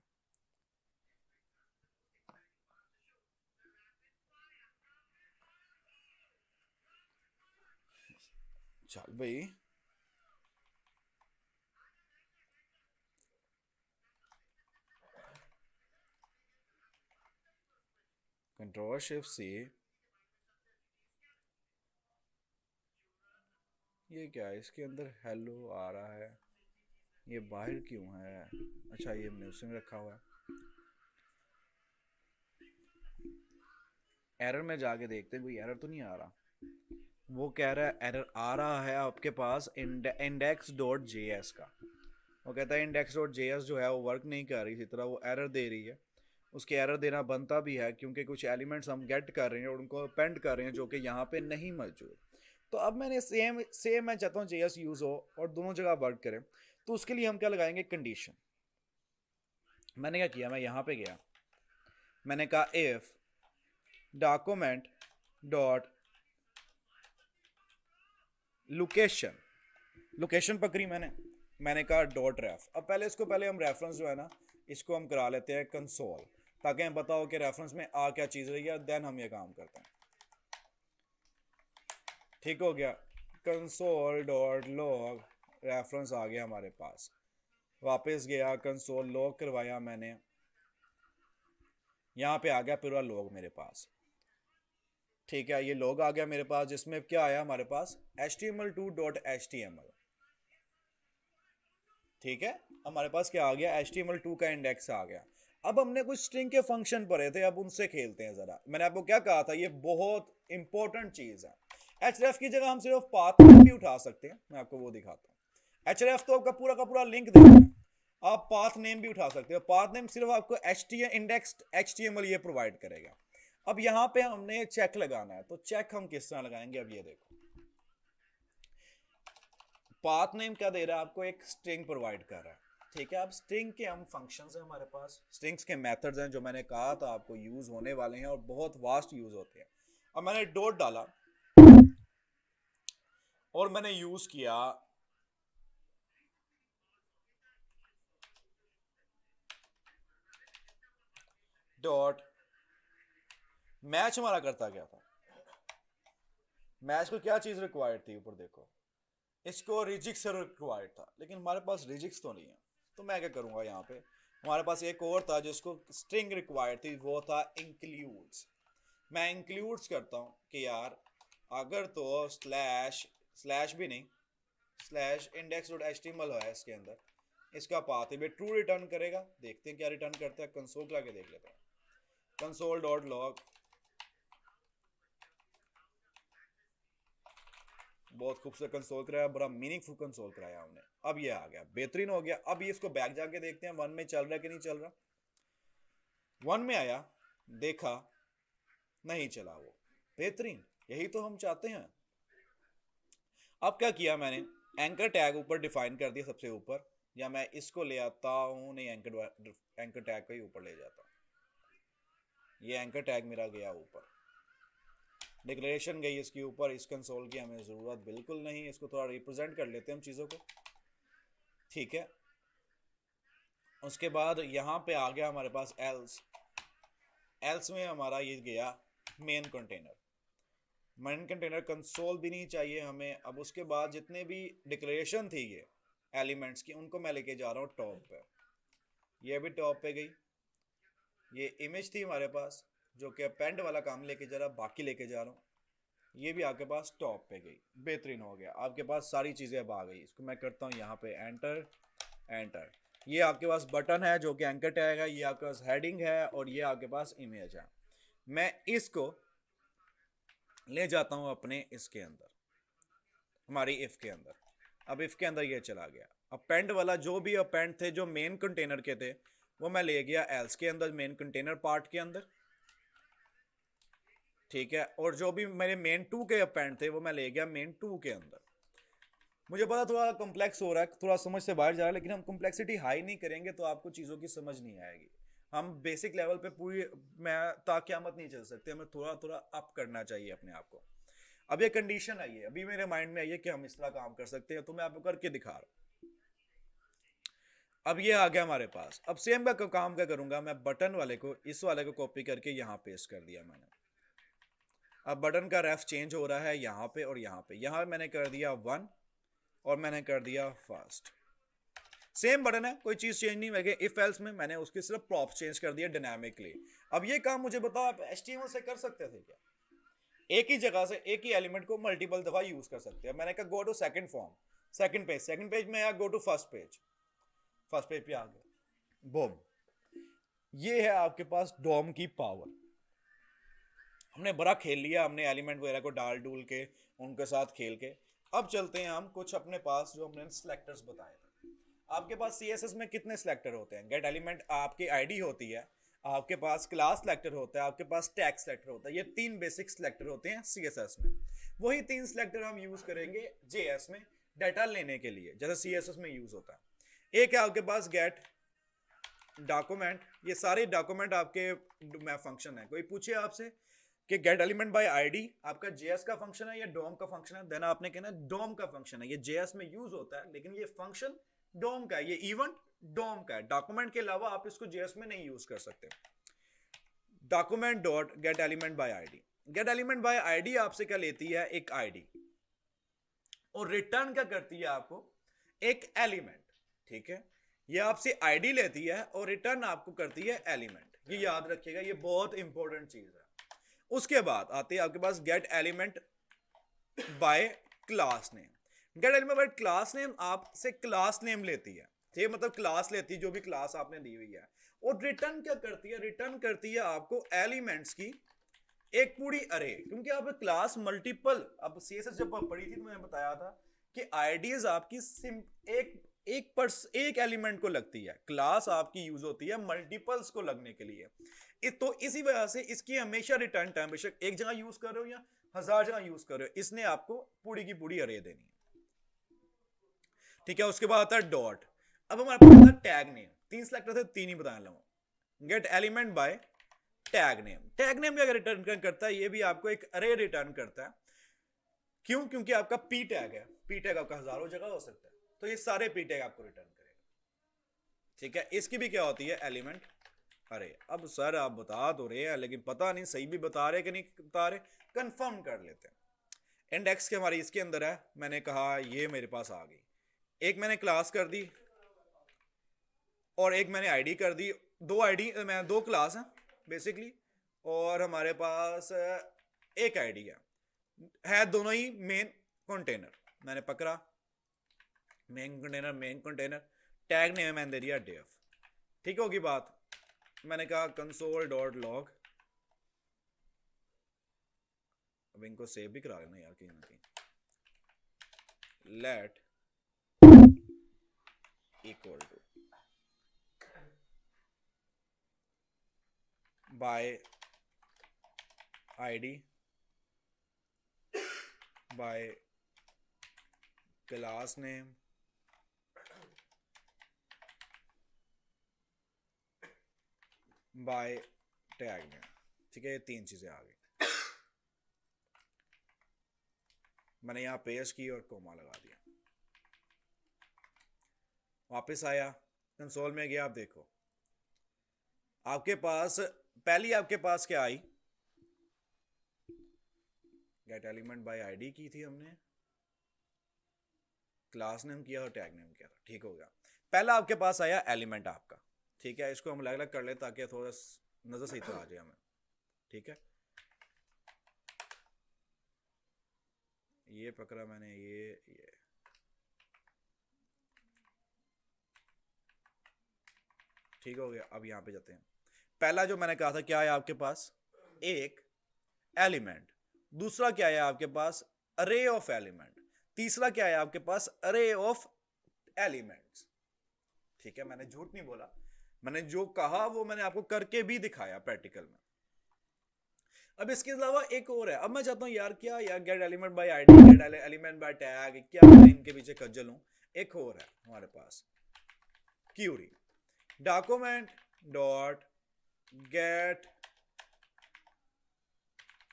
चल भाई, कंट्रोल शिफ्ट सी, ये क्या है इसके अंदर हेलो आ रहा है, ये बाहर क्यों है? अच्छा ये हमने उसी में रखा हुआ है। एरर में जाके देखते हैं, कोई एरर तो नहीं आ रहा। वो कह रहा है एरर आ रहा है आपके पास इंडेक्स डॉट जे एस का। वो कहता है इंडेक्स डॉट जे एस जो है वो वर्क नहीं कर रही इसी तरह, वो एरर दे रही है। उसके एरर देना बनता भी है क्योंकि कुछ एलिमेंट्स हम गेट कर रहे हैं और उनको अपेंड कर रहे हैं जो कि यहाँ पे नहीं मौजूद। तो अब मैंने सेम सेम मैं चाहता हूँ जे एस यूज़ हो और दोनों जगह वर्क करें, तो उसके लिए हम क्या लगाएंगे? कंडीशन। मैंने क्या किया, मैं यहाँ पे गया, मैंने कहा if document dot location, location पकड़ी मैंने कहा डॉट रेफ। अब पहले हम रेफरेंस जो है ना इसको हम करा लेते हैं कंसोल, ताकि हमें पता हो कि रेफरेंस में आ क्या चीज़ रही है, देन हम ये काम करते हैं। ठीक हो गया, कंसोल डॉट लॉग रेफरेंस आ गया हमारे पास। वापस गया, कंसोल लॉग करवाया मैंने, यहाँ पे आ गया पूरा लॉग मेरे पास। ठीक है, ये लॉग आ गया मेरे पास, जिसमें क्या आया हमारे पास? html2.html। ठीक है, हमारे पास क्या आ गया? html2 का इंडेक्स आ गया। अब हमने कुछ स्ट्रिंग के फंक्शन पढ़े थे, अब उनसे खेलते हैं जरा। मैंने आपको क्या कहा था, ये बहुत इंपॉर्टेंट चीज है। href की जगह हम सिर्फ पाथ भी उठा सकते हैं, मैं आपको वो दिखाता हूँ। href तो आपका पूरा का पूरा लिंक देता है, आप पाथ नेम भी उठा सकते हो। पाथ नेम सिर्फ आपको इंडेक्स html ये प्रोवाइड करेगा। अब यहाँ पे हमने चेक लगाना है, तो चेक हम किस तरह लगाएंगे? अब ये देखो, पाथ नेम क्या दे रहा है आपको? एक स्ट्रिंग प्रोवाइड कर रहा है। ठीक है, अब स्ट्रिंग के हम फंक्शंस हैं हमारे पास, स्ट्रिंग्स के मेथड्स हैं जो मैंने कहा था आपको यूज होने वाले हैं और बहुत वास्ट यूज होते हैं। अब मैंने डॉट डाला और मैंने यूज किया डॉट मैच। हमारा करता क्या था? मैच को क्या चीज रिक्वायर्ड थी? ऊपर देखो, इसको रिजिक्स रिक्वायर्ड था, लेकिन हमारे पास रिजिक्स तो नहीं है। तो मैं क्या करूंगा, यहाँ पे हमारे पास एक और था जिसको स्ट्रिंग रिक्वायर्ड थी, वो था इंक्लूड्स। मैं इंक्लूड्स करता हूँ कि यार अगर तो स्लैश स्लैश भी नहीं, स्लैश index.html है इसके अंदर, इसका पाथ है ट्रू रिटर्न करेगा। देखते हैं क्या रिटर्न करता है, कंसोल के आगे देख लेते हैं। console.log, बहुत खूबसूरत कंसोल कराया, बड़ा मीनिंगफुल कंसोल कराया हमने। अब ये आ गया, बेहतरीन हो गया। अब ये इसको बैक जाके देखते हैं वन में चल रहा है कि नहीं चल रहा। वन में आया, देखा, नहीं चला वो, बेहतरीन, यही तो हम चाहते हैं। अब क्या किया मैंने, एंकर टैग ऊपर डिफाइन कर दिया सबसे ऊपर, या मैं इसको ले आता हूं, नहीं एंकर टैग को ही ऊपर ले जाता हूं। ये एंकर टैग मेरा गया ऊपर, डिक्लेरेशन गई इसके ऊपर। इस कंसोल की हमें ज़रूरत बिल्कुल नहीं, इसको थोड़ा रिप्रेजेंट कर लेते हैं हम चीज़ों को, ठीक है। उसके बाद यहाँ पे आ गया हमारे पास एल्स में हमारा ये गया main container. Main container console भी नहीं चाहिए हमें। अब उसके बाद जितने भी डिक्लेरेशन थी ये एलिमेंट्स की, उनको मैं लेके जा रहा हूँ टॉप पे। ये भी टॉप पे गई। ये इमेज थी हमारे पास जो कि अपेंड वाला काम लेके जा रहा, बाकी लेके जा रहा हूँ। ये भी आपके पास टॉप पे गई, बेहतरीन हो गया। आपके पास सारी चीज़ें अब आ गई। इसको मैं करता हूँ यहाँ पे एंटर, एंटर। ये आपके पास बटन है जो कि एंकर टैग है, ये आपके पास हेडिंग है, और ये आपके पास इमेज है। मैं इसको ले जाता हूँ अपने इसके अंदर, हमारी इफ के अंदर। अब इफ के अंदर ये चला गया। अपेंड वाला जो भी अपेंड थे जो मेन कंटेनर के थे, वो मैं ले गया एल्स के अंदर, मेन कंटेनर पार्ट के अंदर, ठीक है। और जो भी मेरे मेन टू के अपेंड थे वो मैं ले गया मेन टू के अंदर। मुझे पता थोड़ा कॉम्प्लेक्स हो रहा है, थोड़ा समझ से बाहर जा रहा है, लेकिन हम कॉम्प्लेक्सिटी हाई नहीं करेंगे तो आपको चीज़ों की समझ नहीं आएगी। हम बेसिक लेवल पे पूरी मैं ताक़यामत नहीं चल सकते, हमें थोड़ा थोड़ा अप करना चाहिए अपने आप को। अब ये कंडीशन आई है, अभी मेरे माइंड में आई है कि हम इस तरह काम कर सकते हैं, तो मैं आपको करके दिखा रहा हूँ। अब ये आ गया हमारे पास। अब सेम का काम क्या करूंगा, मैं बटन वाले को, इस वाले को कॉपी करके यहाँ पेस्ट कर दिया मैंने। अब बटन का रेफ चेंज हो रहा है यहाँ पे और यहाँ पे। यहाँ मैंने कर दिया 1 और मैंने कर दिया फर्स्ट। सेम बटन है, कोई चीज चेंज नहीं हुई। इफ एल्स में मैंने उसकी सिर्फ प्रॉप चेंज कर दिया डायनामिकली। अब ये काम मुझे बताओ आप HTML से कर सकते थे क्या? एक ही जगह से एक ही एलिमेंट को मल्टीपल दफा यूज कर सकते हैं। मैंने कहा go to second form, second page में आया, गो टू फर्स्ट पेज पे आ गया, बूम। ये है आपके पास डॉम की पावर। हमने बड़ा खेल लिया, हमने एलिमेंट वगैरह को डाल डूल के उनके साथ खेल के। अब चलते हैं हम कुछ अपने पास जो हमने सिलेक्टर्स बताए थे। आपके पास CSS में कितने सिलेक्टर होते हैं? गेट एलिमेंट आपकी आईडी होती है, आपके पास क्लास सिलेक्टर होता है, आपके पास टैग सिलेक्टर होता है। ये 3 बेसिक सिलेक्टर होते हैं CSS में। वही 3 सिलेक्टर हम यूज करेंगे JS में डाटा लेने के लिए, जैसे CSS में यूज होता है। एक है आपके पास गेट डॉक्यूमेंट। ये सारे डॉक्यूमेंट आपके फंक्शन है। कोई पूछे आपसे कि गेट एलिमेंट बाय आईडी आपका JS का फंक्शन है या डोम का फंक्शन है, देन आपने कहना डोम का फंक्शन है। ये JS में यूज होता है, लेकिन ये फंक्शन डोम का है, ये इवेंट डोम का है। डॉक्यूमेंट के अलावा आप इसको JS में नहीं यूज कर सकते। Document dot get element by ID. Gate element by ID आपसे क्या लेती है? एक आईडी, और रिटर्न क्या करती है आपको? एक एलिमेंट, ठीक है। ये आपसे आईडी लेती है और रिटर्न आपको करती है एलिमेंट। ये याद रखिएगा, ये बहुत इंपॉर्टेंट चीज है। उसके बाद आते हैं आपके पास get element by class name. Get element by class name आपसे क्लास नेम लेती है, ठीक है, मतलब क्लास लेती है जो भी क्लास आपने दी हुई है। और रिटर्न क्या करती है? रिटर्न करती है आपको एलिमेंट्स की एक पूरी अरे। क्योंकि आप क्लास मल्टीपल, अब CSS जब पढ़ी थी तो मैंने बताया था कि आईडीज आपकी एक एलिमेंट को लगती है, क्लास आपकी यूज होती है मल्टीपल्स को लगने के लिए। तो इसी वजह से इसकी हमेशा रिटर्न टाइम, बेशक एक जगह यूज कर रहे हो या 1000 जगह यूज कर रहे हो, इसने आपको पूरी की पूरी अरे देनी है, ठीक है। उसके बाद आता है डॉट। अब हमारे पास आता है टैग नेम। 3 सिलेक्टर थे, 3 ही बताने लगा। Gate element bye tag name. Tag name क्या रिटर्न करता है? ये भी आपको एक अरे रिटर्न करता है। क्यों? क्योंकि आपका P टैग है। P टैग आपका हजारों जगह हो सकता है, तो ये सारे P टैग आपको रिटर्न करेगा, ठीक है। इसकी भी क्या होती है? एलिमेंट अरे। अब सर आप बता तो रहे हैं, लेकिन पता नहीं सही भी बता रहे कि नहीं बता रहे, कंफर्म कर लेते हैं। इंडेक्स के हमारी इसके अंदर है, मैंने कहा ये मेरे पास आ गई। एक मैंने क्लास कर दी और एक मैंने आईडी कर दी। दो क्लास हैं बेसिकली, और हमारे पास एक आईडी है दोनों ही मेन कंटेनर। मैंने पकड़ा मेन कंटेनर टैग नेम मैंने दे दिया div। ठीक होगी बात। मैंने कहा कंसोल डॉट लॉग, अब इनको सेव भी करा लेना यार कहीं ना कहीं, let equal to by ID by class name by tag name. ठीक है, ये तीन चीजें आ गई। मैंने यहाँ पेस्ट की और कोमा लगा दिया। वापस आया, कंसोल में गया, आप देखो आपके पास पहली आपके पास क्या आई, गेट एलिमेंट बाय आईडी की थी हमने, क्लास नेम किया और टैग नेम किया था। ठीक हो गया। पहला आपके पास आया एलिमेंट आपका। ठीक है, इसको हम अलग अलग कर ले ताकि थोड़ा नजर सही तो आ जाए हमें। ठीक है, ये पकड़ा मैंने, ये ठीक हो गया। अब यहां पे जाते हैं। पहला जो मैंने कहा था क्या है आपके पास, एक एलिमेंट। दूसरा क्या है आपके पास, अरे ऑफ एलिमेंट। तीसरा क्या है आपके पास, अरे ऑफ एलिमेंट्स। ठीक है, मैंने झूठ नहीं बोला, मैंने जो कहा वो मैंने आपको करके भी दिखाया प्रैक्टिकल में। अब इसके अलावा एक और है। अब मैं चाहता हूं यार क्या यार, gate element by ID, gate element bye tag, क्या मैं इनके पीछे खज्जल हूं। एक और है हमारे पास query document dot get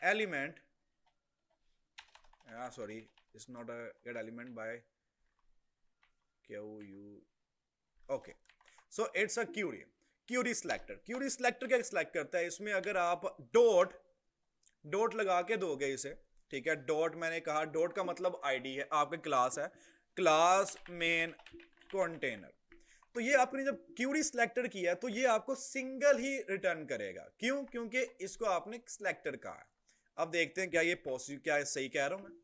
element, sorry it's not a get element by Q U, okay, so it's a query. Query selector, query selector क्या सिलेक्ट करता है, इसमें अगर आप डॉट लगा के दोगे इसे, ठीक है, डॉट मैंने कहा डॉट का मतलब आईडी है, आपका क्लास है, क्लास मेन कंटेनर। तो ये आपने जब क्यूरी सिलेक्टर किया तो ये आपको सिंगल ही रिटर्न करेगा। क्यों? क्योंकि इसको आपने सिलेक्टर कहा है। अब देखते हैं क्या ये पॉसिबल, क्या सही कह रहा हूं मैं।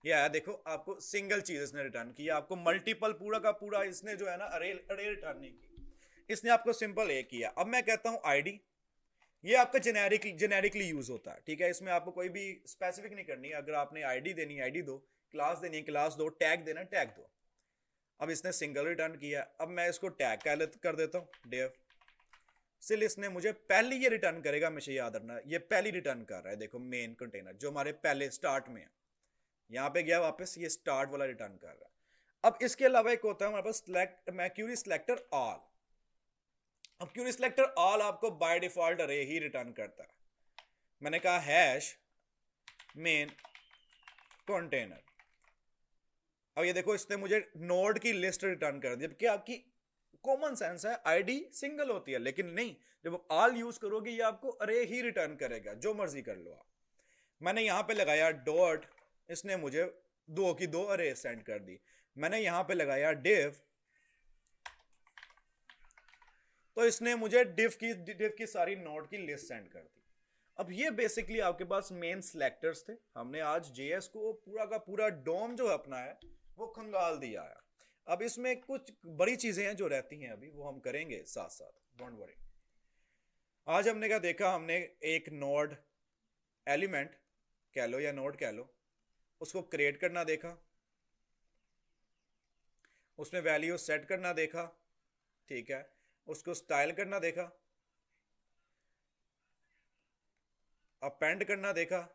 ये आया, देखो आपको सिंगल चीज इसने रिटर्न की, आपको मल्टीपल पूरा का पूरा इसने जो है ना अरे अरे रिटर्न नहीं की, इसने आपको सिंपल एक किया। अब मैं कहता हूं आईडी, ये आपका जेनेरिकली यूज होता है। ठीक है, इसमें आपको कोई भी स्पेसिफिक नहीं करनी है। अगर आपने आईडी देनी है आईडी दो, क्लास देनी है क्लास दो, टैग देना टैग दो। अब इसने सिंगल रिटर्न किया, अब मैं इसको टैग कर देता हूं डिव। सिल इसने मुझे पहले ये रिटर्न करेगा, हमेशा याद रखना ये पहली रिटर्न कर रहा है। देखो मेन कंटेनर जो हमारे पहले स्टार्ट में है, यहां पे गया वापस, ये स्टार्ट वाला रिटर्न कर रहा है। अब इसके अलावा एक होता है हमारे पास सिलेक्ट, मैं क्यूरी सिलेक्टर ऑल। अब क्यूरी सिलेक्टर ऑल आपको बाय डिफॉल्ट अरे ही रिटर्न करता है। मैंने कहा हैश मेन कंटेनर। अब ये देखो इसने मुझे नोड की लिस्ट रिटर्न कर दी, जबकि आपकी कॉमन सेंस है आईडी सिंगल होती है, लेकिन नहीं, जब आप ऑल यूज करोगे ये आपको अरे ही रिटर्न करेगा, जो मर्जी कर लो आप। मैंने यहां पे लगाया डॉट, इसने मुझे दो की दो अरे सेंड कर दी। मैंने यहां पे लगाया डिव, तो इसने मुझे डिव की सारी नोड की लिस्ट सेंड कर दी। अब ये बेसिकली आपके पास मेन सिलेक्टर्स थे। हमने आज जेएस को पूरा का पूरा डोम जो अपना है वो खंगाल दिया है। अब इसमें कुछ बड़ी चीजें हैं जो रहती हैं, अभी वो हम करेंगे साथ साथ, डोंट वरी। आज हमने क्या देखा, हमने एक नोड एलिमेंट कह लो या नोड कह लो, उसको क्रिएट करना देखा, उसमें वैल्यू सेट करना देखा, ठीक है, उसको स्टाइल करना देखा, अपेंड करना देखा,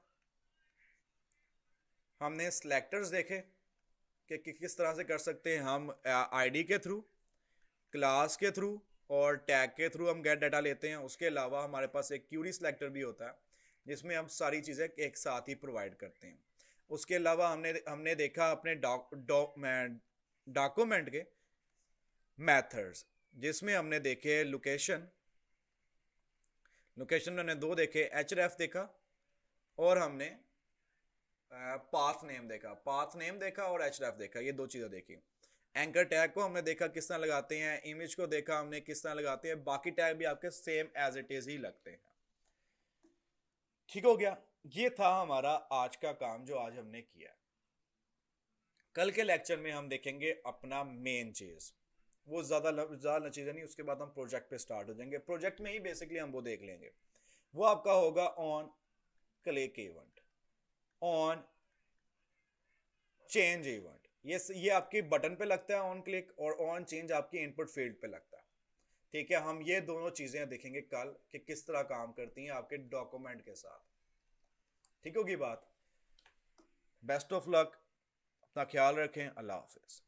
हमने सिलेक्टर्स देखे कि किस तरह से कर सकते हैं हम आईडी के थ्रू, क्लास के थ्रू और टैग के थ्रू हम गेट डाटा लेते हैं। उसके अलावा हमारे पास एक क्यूरी सिलेक्टर भी होता है जिसमें हम सारी चीज़ें एक साथ ही प्रोवाइड करते हैं। उसके अलावा हमने देखा अपने डॉक्यूमेंट के मेथड्स, जिसमें हमने देखे लोकेशन हमने दो देखे, href देखा और हमने पाथ नेम देखा और href देखा, ये दो चीज़ें देखी। एंकर टैग को हमने देखा किस तरह लगाते हैं, इमेज को देखा हमने किस तरह लगाते हैं, बाकी टैग भी आपके सेम एज इट इज ही लगते हैं। ठीक हो गया, ये था हमारा आज का काम जो आज हमने किया। कल के लेक्चर में हम देखेंगे अपना मेन चीज, वो ज्यादा चीजें नहीं, उसके बाद हम प्रोजेक्ट पे स्टार्ट हो जाएंगे। प्रोजेक्ट में ही बेसिकली हम वो देख लेंगे। वो आपका होगा on click event, on change event. ये आपकी बटन पे लगता है ऑन क्लिक, और ऑन चेंज आपकी इनपुट फील्ड पे लगता है। ठीक है, हम ये दोनों चीजें देखेंगे कल कि किस तरह काम करती हैं आपके डॉक्यूमेंट के साथ। ठीक होगी बात। बेस्ट ऑफ लक, अपना ख्याल रखें, अल्लाह हाफिज।